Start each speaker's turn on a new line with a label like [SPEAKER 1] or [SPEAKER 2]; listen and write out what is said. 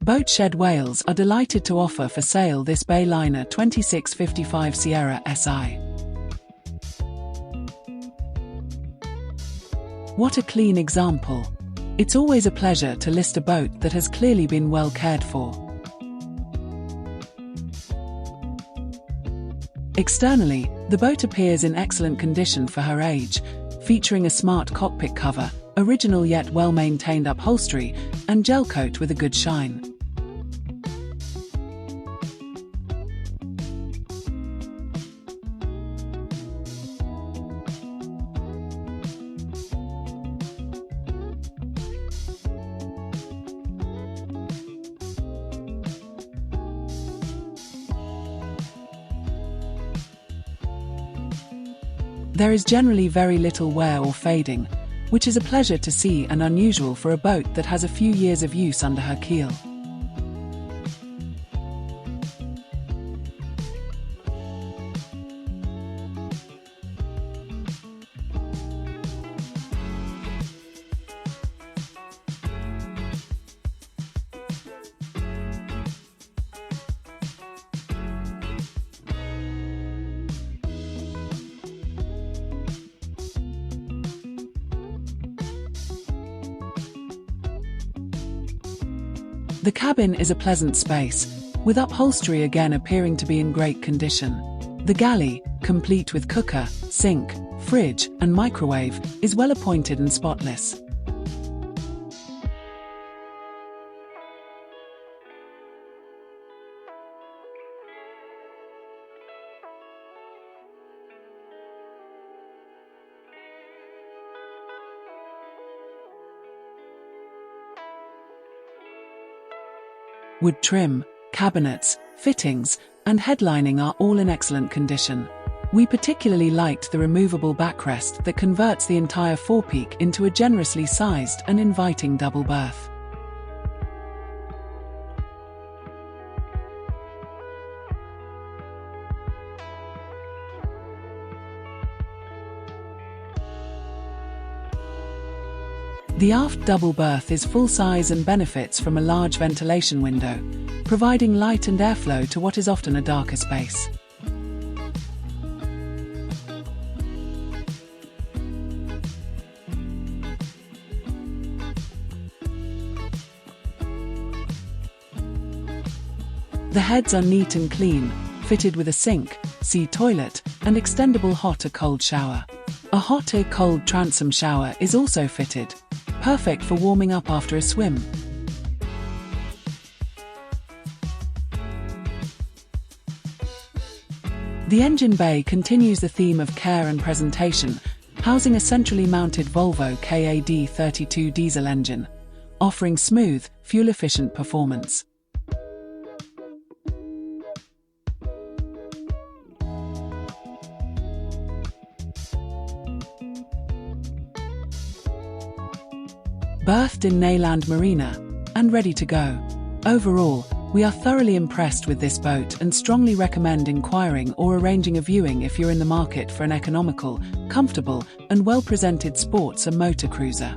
[SPEAKER 1] Boatshed Wales are delighted to offer for sale this Bayliner 2655 Cierra SI. What a clean example! It's always a pleasure to list a boat that has clearly been well cared for. Externally, the boat appears in excellent condition for her age, featuring a smart cockpit cover, original yet well-maintained upholstery, and gel coat with a good shine. There is generally very little wear or fading, which is a pleasure to see and unusual for a boat that has a few years of use under her keel. The cabin is a pleasant space, with upholstery again appearing to be in great condition. The galley, complete with cooker, sink, fridge, and microwave, is well appointed and spotless. Wood trim, cabinets, fittings, and headlining are all in excellent condition. We particularly liked the removable backrest that converts the entire forepeak into a generously sized and inviting double berth. The aft double berth is full size and benefits from a large ventilation window, providing light and airflow to what is often a darker space. The heads are neat and clean, fitted with a sink, sea toilet, and extendable hot or cold shower. A hot or cold transom shower is also fitted, perfect for warming up after a swim. The engine bay continues the theme of care and presentation, housing a centrally mounted Volvo KAD32 diesel engine, offering smooth, fuel-efficient performance. Berthed in Neyland Marina, and ready to go. Overall, we are thoroughly impressed with this boat and strongly recommend inquiring or arranging a viewing if you're in the market for an economical, comfortable, and well-presented sports or motor cruiser.